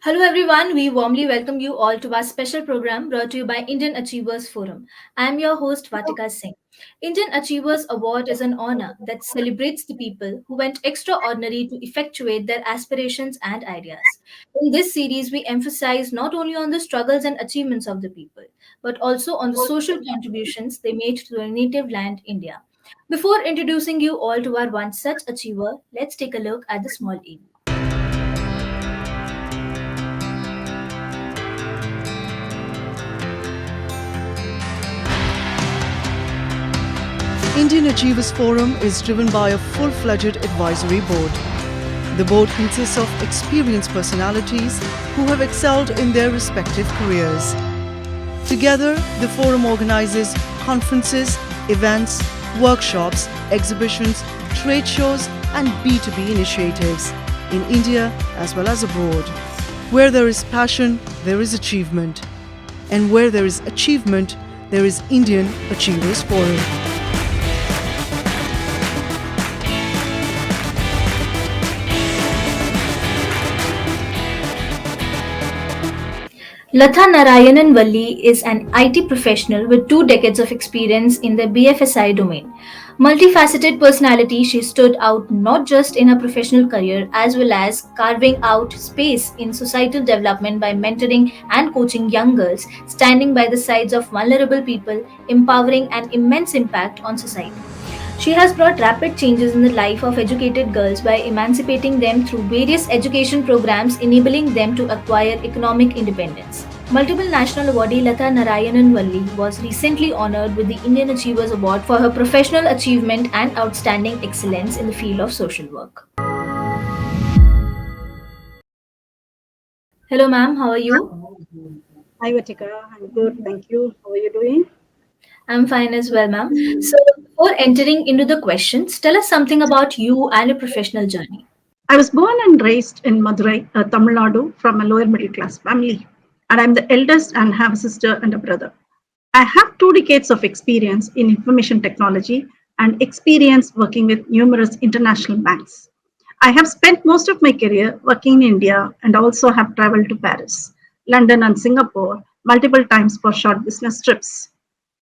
Hello everyone, we warmly welcome you all to our special program brought to you by Indian Achievers Forum. I am your host Vatika Singh. Indian Achievers Award is an honor that celebrates the people who went extraordinary to effectuate their aspirations and ideas. In this series, we emphasize not only on the struggles and achievements of the people, but also on the social contributions they made to their native land, India. Before introducing you all to our one such achiever, let's take a look at the small A. Indian Achievers Forum is driven by a full-fledged advisory board. The board consists of experienced personalities who have excelled in their respective careers. Together, the forum organizes conferences, events, workshops, exhibitions, trade shows, and B2B initiatives in India as well as abroad. Where there is passion, there is achievement. And where there is achievement, there is Indian Achievers Forum. Latha Narayanan Valli is an IT professional with 2 decades of experience in the BFSI domain. Multifaceted personality, she stood out not just in her professional career as well as carving out space in societal development by mentoring and coaching young girls, standing by the sides of vulnerable people, empowering an immense impact on society. She has brought rapid changes in the life of educated girls by emancipating them through various education programs, enabling them to acquire economic independence. Multiple national awardee Latha Narayanan Valli was recently honored with the Indian Achievers Award for her professional achievement and outstanding excellence in the field of social work. Hello, ma'am. How are you? Hi, Vatika. I'm good. Thank you. How are you doing? I'm fine as well, ma'am. So, before entering into the questions, tell us something about you and your professional journey. I was born and raised in Madurai, Tamil Nadu, from a lower middle class family. And I'm the eldest and have a sister and a brother. I have 2 decades of experience in information technology and experience working with numerous international banks. I have spent most of my career working in India and also have traveled to Paris, London, and Singapore multiple times for short business trips.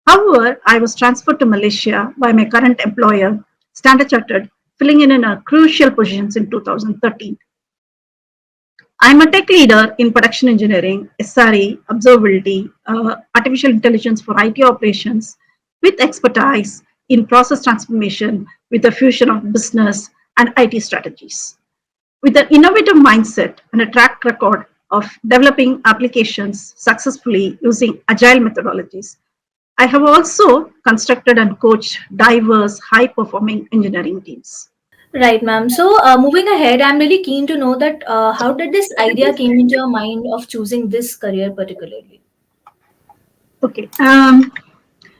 However, I was transferred to Malaysia by my current employer, Standard Chartered, filling in a crucial positions in 2013. I'm a tech leader in production engineering, SRE, observability, artificial intelligence for IT operations, with expertise in process transformation with a fusion of business and IT strategies. With an innovative mindset and a track record of developing applications successfully using agile methodologies, I have also constructed and coached diverse high performing engineering teams. Right, ma'am. So, moving ahead, I'm really keen to know that how did this idea came into your mind of choosing this career particularly? Okay.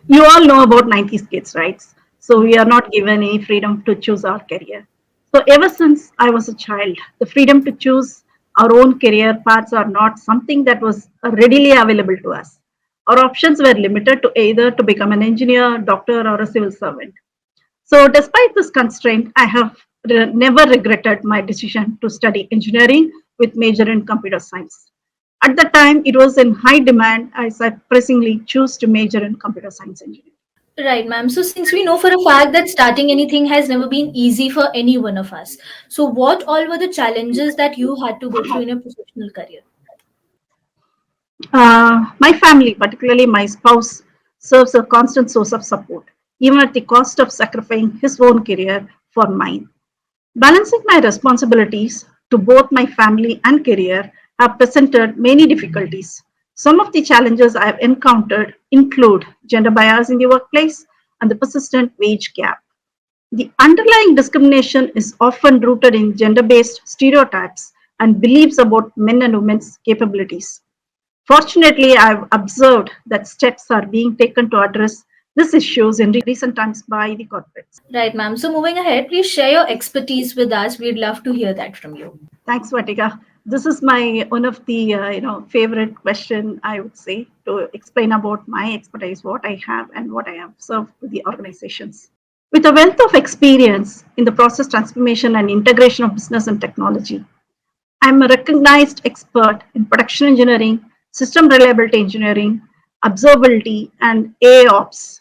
You all know about 90s kids, right? So we are not given any freedom to choose our career. So ever since I was a child, the freedom to choose our own career paths are not something that was readily available to us. Our options were limited to either to become an engineer, doctor, or a civil servant. So, despite this constraint, I have never regretted my decision to study engineering with major in computer science. At the time, it was in high demand as I pressingly chose to major in computer science engineering. Right, ma'am. So, since we know for a fact that starting anything has never been easy for any one of us, so what all were the challenges that you had to go through in your professional career? My family, particularly my spouse, serves a constant source of support, even at the cost of sacrificing his own career for mine. Balancing my responsibilities to both my family and career have presented many difficulties. Some of the challenges I have encountered include gender bias in the workplace and the persistent wage gap. The underlying discrimination is often rooted in gender based stereotypes and beliefs about men and women's capabilities. Fortunately, I've observed that steps are being taken to address these issues in recent times by the corporates. Right, ma'am. So, moving ahead, please share your expertise with us. We'd love to hear that from you. Thanks, Vatika. This is my one of the favorite question I would say to explain about my expertise, what I have and what I have served with the organizations. With a wealth of experience in the process transformation and integration of business and technology, I'm a recognized expert in production engineering, system reliability engineering, observability, and AOps.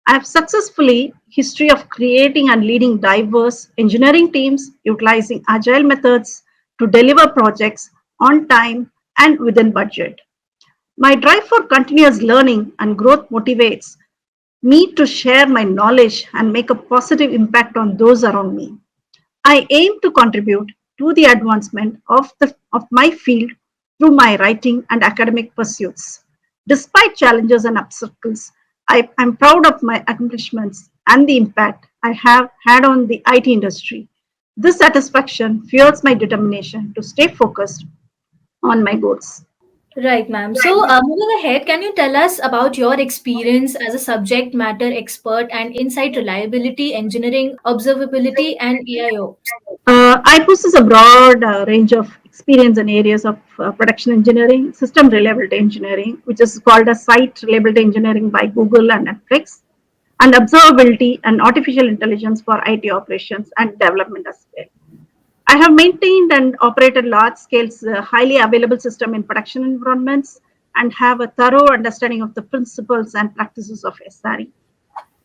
I have successfully history of creating and leading diverse engineering teams utilizing agile methods to deliver projects on time and within budget. My drive for continuous learning and growth motivates me to share my knowledge and make a positive impact on those around me. I aim to contribute to the advancement of my field through my writing and academic pursuits. Despite challenges and obstacles, am proud of my accomplishments and the impact I have had on the IT industry. This satisfaction fuels my determination to stay focused on my goals. Right, ma'am. So, moving ahead, can you tell us about your experience as a subject matter expert and insight reliability, engineering, observability, and AIO? I possess a broad range of experience in areas of production engineering, system reliability engineering, which is called as site reliability engineering by Google and Netflix, and observability and artificial intelligence for IT operations and development as well. I have maintained and operated large scale, highly available system in production environments and have a thorough understanding of the principles and practices of SRE.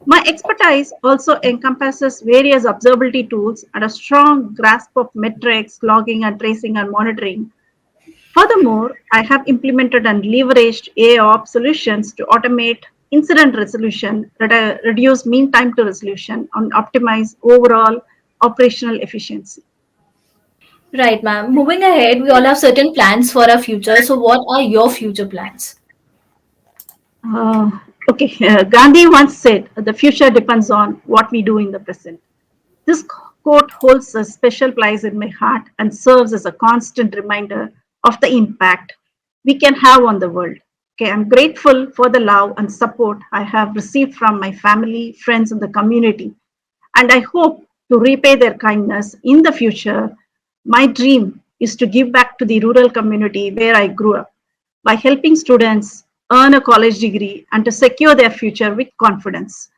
My expertise also encompasses various observability tools and a strong grasp of metrics, logging and tracing and monitoring. Furthermore, I have implemented and leveraged AOP solutions to automate incident resolution, reduce mean time to resolution, and optimize overall operational efficiency. Right, ma'am. Moving ahead, we all have certain plans for our future. So, what are your future plans? Uh, Gandhi once said, the future depends on what we do in the present. This quote holds a special place in my heart and serves as a constant reminder of the impact we can have on the world. Okay, I'm grateful for the love and support I have received from my family, friends, and the community, and I hope to repay their kindness in the future. My dream is to give back to the rural community where I grew up by helping students earn a college degree and to secure their future with confidence.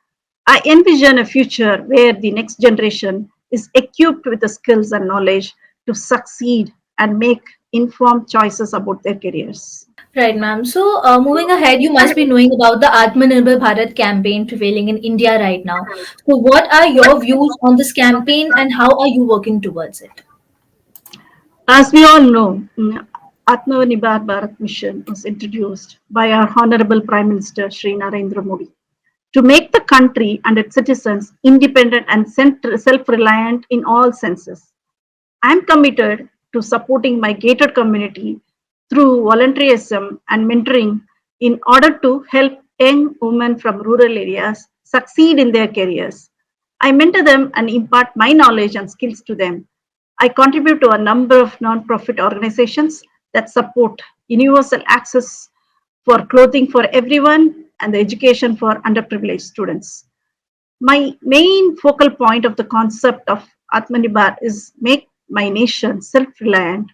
I envision a future where the next generation is equipped with the skills and knowledge to succeed and make informed choices about their careers. Right, ma'am. So, moving ahead, you must be knowing about the Atmanirbhar Bharat campaign prevailing in India right now. So, what are your views on this campaign and how are you working towards it? As we all know, Atmanirbhar Bharat mission was introduced by our Honorable Prime Minister Shri Narendra Modi to make the country and its citizens independent and self-reliant in all senses. I am committed to supporting my gated community through volunteerism and mentoring in order to help young women from rural areas succeed in their careers. I mentor them and impart my knowledge and skills to them. I contribute to a number of non-profit organizations that support universal access for clothing for everyone and the education for underprivileged students. My main focal point of the concept of Atmanirbhar is make my nation self-reliant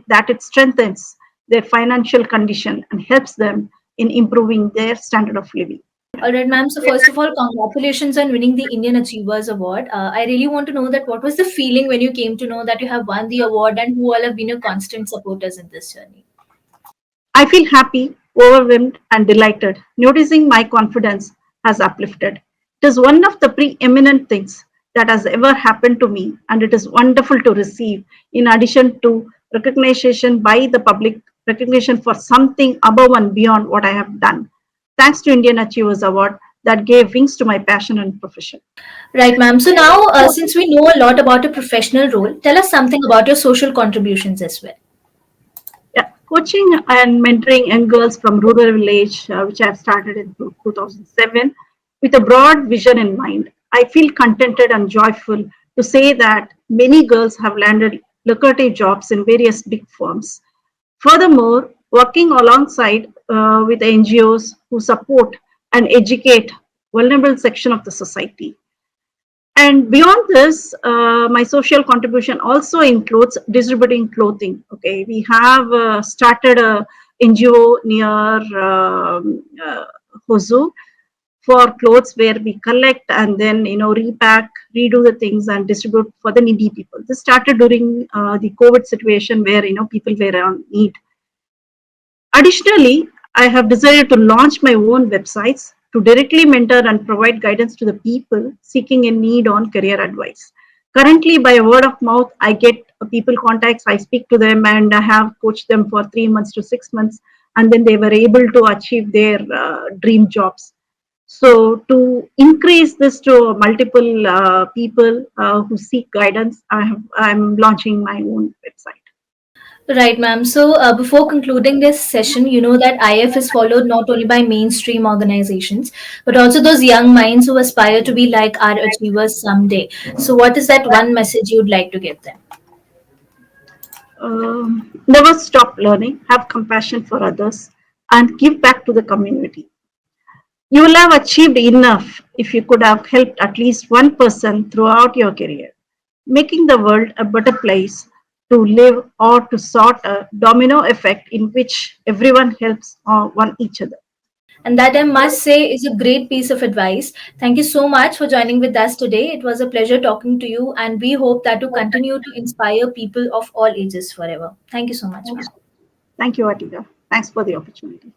that it strengthens their financial condition and helps them in improving their standard of living. All right, ma'am. So, first of all, congratulations on winning the Indian Achievers Award. I really want to know that what was the feeling when you came to know that you have won the award and who all have been your constant supporters in this journey? I feel happy, overwhelmed, and delighted, noticing my confidence has uplifted. It is one of the preeminent things that has ever happened to me, and it is wonderful to receive, in addition to recognition by the public, recognition for something above and beyond what I have done. Thanks to Indian Achievers Award that gave wings to my passion and profession. Right, ma'am. So, now, since we know a lot about your professional role, tell us something about your social contributions as well. Yeah, coaching and mentoring young girls from rural village, which I have started in 2007, with a broad vision in mind. I feel contented and joyful to say that many girls have landed lucrative jobs in various big firms. Furthermore, working alongside with NGOs who support and educate vulnerable section of the society. And beyond this, my social contribution also includes distributing clothing. Okay, we have started a NGO near Hozu for clothes where we collect and then repack, redo the things and distribute for the needy people. This started during the COVID situation where people were on need. Additionally, I have decided to launch my own websites to directly mentor and provide guidance to the people seeking a need on career advice. Currently, by word of mouth, I get people contacts, I speak to them, and I have coached them for 3 months to 6 months, and then they were able to achieve their dream jobs. So, to increase this to multiple people who seek guidance, I'm launching my own website. Right, ma'am. So, before concluding this session, you know that IF is followed not only by mainstream organizations, but also those young minds who aspire to be like our achievers someday. So, what is that one message you'd like to give them? Never stop learning, have compassion for others, and give back to the community. You will have achieved enough if you could have helped at least one person throughout your career, making the world a better place to live or to sort a domino effect in which everyone helps one each other. And that I must say is a great piece of advice. Thank you so much for joining with us today. It was a pleasure talking to you, and we hope that to continue to inspire people of all ages forever. Thank you so much, ma'am. Thank you, Atika. Thanks for the opportunity.